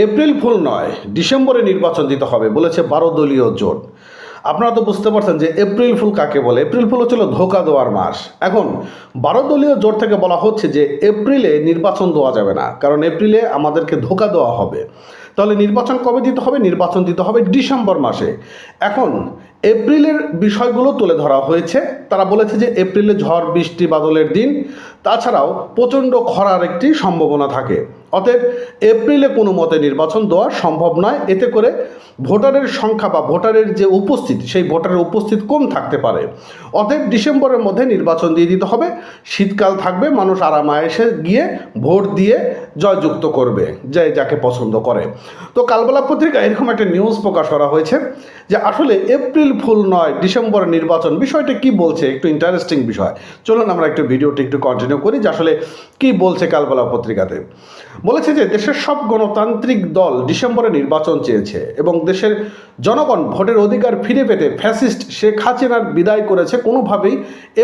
April fool নয়, ডিসেম্বরে নির্বাচন দিতে হবে বলেছে 12 দলীয় জোট। আপনারা তো বুঝতে পারছেন যে এপ্রিল ফুল কাকে বলে। এপ্রিল ফুল হচ্ছিল ধোঁকা দেওয়ার মাস। এখন 12 দলীয় জোট থেকে বলা হচ্ছে যে এপ্রিলে নির্বাচন দেওয়া যাবে না, কারণ এপ্রিলে আমাদেরকে ধোঁকা দেওয়া হবে। তাহলে নির্বাচন কবে দিতে হবে? নির্বাচন দিতে হবে ডিসেম্বর মাসে। এখন এপ্রিলের বিষয়গুলো তুলে ধরা হয়েছে। তারা বলেছে যে এপ্রিলে ঝড় বৃষ্টি বাদলের দিন, তাছাড়াও প্রচণ্ড খরার একটি সম্ভাবনা থাকে। অতএব এপ্রিলে কোনো মতে নির্বাচন দেওয়া সম্ভব নয়। এতে করে ভোটারের সংখ্যা বা ভোটারের যে উপস্থিতি, সেই ভোটারের উপস্থিতি কম থাকতে পারে। অতএব ডিসেম্বরের মধ্যে নির্বাচন দিয়ে দিতে হবে। শীতকাল থাকবে, মানুষ আরামায়েসে গিয়ে ভোট দিয়ে জয়যুক্ত করবে যে যাকে পছন্দ করে। তো কালবেলা পত্রিকায় এরকম একটা নিউজ প্রকাশ করা হয়েছে যে আসলে এপ্রিল ফুল নয়, ডিসেম্বরের নির্বাচন। বিষয়টা কি বলছে? একটু ইন্টারেস্টিং বিষয়। চলুন আমরা একটু ভিডিওটি একটু কন্টিনিউ করি যে আসলে কি বলছে কালবেলা পত্রিকাতে। বলেছে যে দেশের সব গণতান্ত্রিক দল ডিসেম্বরে নির্বাচন চেয়েছে এবং দেশের জনগণ ভোটের অধিকার ফিরে পেতে ফ্যাসিস্ট শেখ হাসিনার বিদায় করেছে, কোনোভাবেই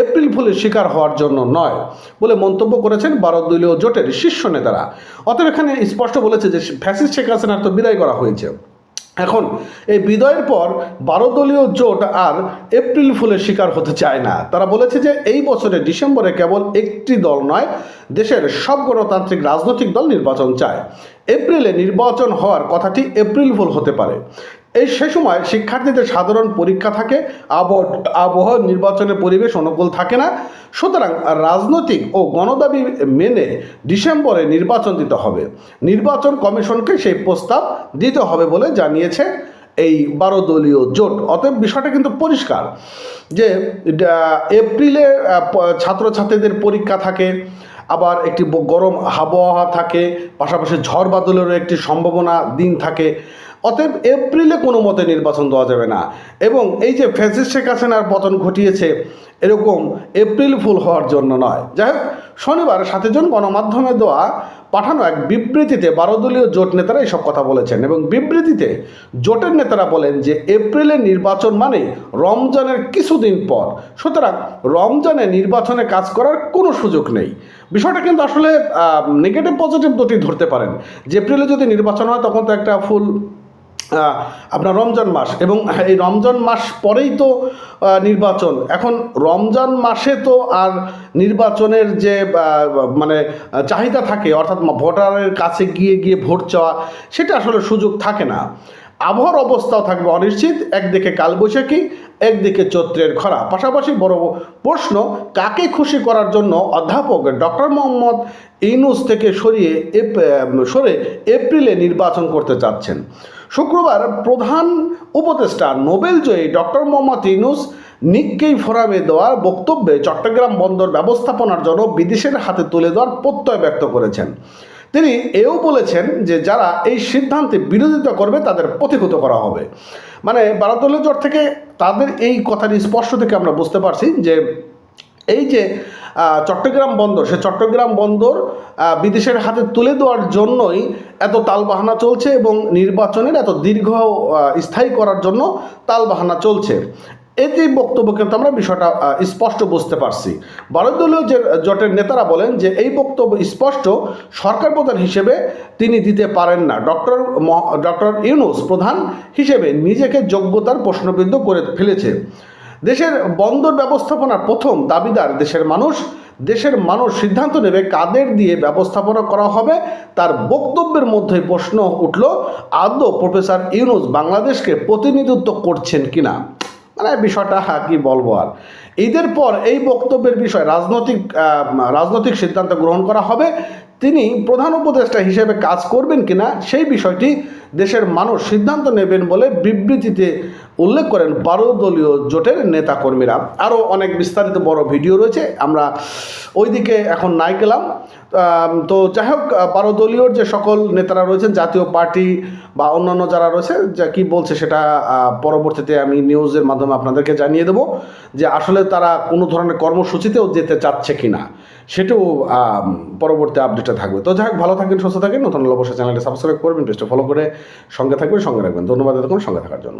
এপ্রিল ফুলের শিকার হওয়ার জন্য নয় বলে মন্তব্য করেছেন 12 দলীয় জোটের শীর্ষ নেতারা। অতএব এখানে স্পষ্ট বলেছে যে ফ্যাসিস্ট শেখ হাসিনার তো বিদায় করা হয়েছে। এখন এই বিদায়ের পর 12 দলীয় জোট আর এপ্রিল ফুলের শিকার হতে চায় না। তারা বলেছে যে এই বছরের ডিসেম্বরে কেবল একটি দল নয়, দেশের সব গণতান্ত্রিক রাজনৈতিক দল নির্বাচন চায়। এপ্রিলে নির্বাচন হওয়ার কথাটি এপ্রিল ফুল হতে পারে। সে সময় শিক্ষার্থীদের সাধারণ পরীক্ষা থাকে, আবহাওয়া নির্বাচনের পরিবেশ অনুকূল থাকে না। সুতরাং রাজনৈতিক ও গণদাবি মেনে ডিসেম্বরে নির্বাচন দিতে হবে। নির্বাচন কমিশনকে সেই প্রস্তাব দিতে হবে বলে জানিয়েছে এই 12 দলীয় জোট। অতএব বিষয়টা কিন্তু পরিষ্কার যে এপ্রিলে ছাত্রছাত্রীদের পরীক্ষা থাকে, আবার একটি গরম আবহাওয়া থাকে, পাশাপাশি ঝড় বাদলেরও একটি সম্ভাবনা দিন থাকে। অতএব এপ্রিলে কোনো মতে নির্বাচন দেওয়া যাবে না। এবং এই যে ফ্যাসিস্ট শেখ হাসিনার পতন ঘটিয়েছে, এরকম এপ্রিল ফুল হওয়ার জন্য নয়। যাই হোক, শনিবার 7 জন গণমাধ্যমে পাঠানো এক বিবৃতিতে 12 দলীয় জোট নেতারা এসব কথা বলেছেন। এবং বিবৃতিতে জোটের নেতারা বলেন যে এপ্রিলে নির্বাচন মানে রমজানের কিছুদিন পর, সুতরাং রমজানে নির্বাচনে কাজ করার কোনো সুযোগ নেই। বিষয়টা কিন্তু আসলে নেগেটিভ পজিটিভ দুটি ধরতে পারেন। যে এপ্রিলে যদি নির্বাচন হয় তখন তো একটা ফুল আপনার রমজান মাস, এবং এই রমজান মাস পরেই তো নির্বাচন। এখন রমজান মাসে তো আর নির্বাচনের যে মানে চাহিদা থাকে, অর্থাৎ ভোটারের কাছে গিয়ে গিয়ে ভোট চাওয়া, সেটা আসলে সুযোগ থাকে না। আবহাওয়ার অবস্থাও থাকবে অনিশ্চিত, একদিকে কালবৈশাখী, একদিকে চৈত্রের খরা। পাশাপাশি বড় প্রশ্ন, কাকে খুশি করার জন্য অধ্যাপক ডক্টর মোহাম্মদ ইউনূস থেকে সরে এপ্রিলে নির্বাচন করতে চাচ্ছেন। শুক্রবার প্রধান উপদেষ্টা নোবেলজয়ী ডক্টর মোহাম্মদ ইউনূস নিক্কেই ফোরামে দেওয়া বক্তব্যে চট্টগ্রাম বন্দর ব্যবস্থাপনার জন্য বিদেশের হাতে তুলে দেওয়ার প্রত্যয় ব্যক্ত করেছেন। তিনি এও বলেছেন যে যারা এই সিদ্ধান্তে বিরোধিতা করবে তাদের প্রতিহত করা হবে। মানে 12 দলীয় জোট থেকে তাদের এই কথাটি স্পষ্ট থেকে আমরা বুঝতে পারছি যে এই যে চট্টগ্রাম বন্দর, সে চট্টগ্রাম বন্দর বিদেশের হাতে তুলে দেওয়ার জন্যই এত তালবাহানা চলছে এবং নির্বাচনের এত দীর্ঘ স্থায়ী করার জন্য তালবাহানা চলছে। এতে বক্তব্য কিন্তু আমরা বিষয়টা স্পষ্ট বুঝতে পারছি। 12 দলীয় জোটের নেতারা বলেন যে এই বক্তব্য স্পষ্ট, সরকার প্রধান হিসেবে তিনি দিতে পারেন না। ডক্টর ইউনূস প্রধান হিসেবে নিজেকে যোগ্যতার প্রশ্নবিদ্ধ করে ফেলেছে। দেশের বন্দর ব্যবস্থাপনার প্রথম দাবিদার দেশের মানুষ সিদ্ধান্ত নেবে কাদের দিয়ে ব্যবস্থাপনা করা হবে। তার বক্তব্যের মধ্যে প্রশ্ন উঠল, আদৌ প্রফেসর ইউনূস বাংলাদেশকে প্রতিনিধিত্ব করছেন কিনা। মানে বিষয়টা কি বলবো আর। ঈদের পর এই বক্তব্যের বিষয়ে রাজনৈতিক সিদ্ধান্ত গ্রহণ করা হবে। তিনি প্রধান উপদেষ্টা হিসেবে কাজ করবেন কিনা সেই বিষয়টি দেশের মানুষ সিদ্ধান্ত নেবেন বলে বিবৃতিতে উল্লেখ করেন 12 দলীয় জোটের নেতাকর্মীরা। আরও অনেক বিস্তারিত বড় ভিডিও রয়েছে, আমরা ওইদিকে এখন নাই গেলাম। তো যাই হোক, 12 দলীয় যে সকল নেতারা রয়েছেন, জাতীয় পার্টি বা অন্যান্য যারা রয়েছে, যা কী বলছে সেটা পরবর্তীতে আমি নিউজের মাধ্যমে আপনাদেরকে জানিয়ে দেবো যে আসলে তারা কোনো ধরনের কর্মসূচিতেও যেতে চাচ্ছে কি না, সেটাও পরবর্তী আপডেটে থাকবে। তো যাই হোক, ভালো থাকেন, সুস্থ থাকেন। নতুন অবশ্যই চ্যানেলটি সাবস্ক্রাইব করবেন, পেজটা ফলো করে সঙ্গে থাকবেন, সঙ্গে রাখবেন। ধন্যবাদ এতক্ষণ সঙ্গে থাকার জন্য।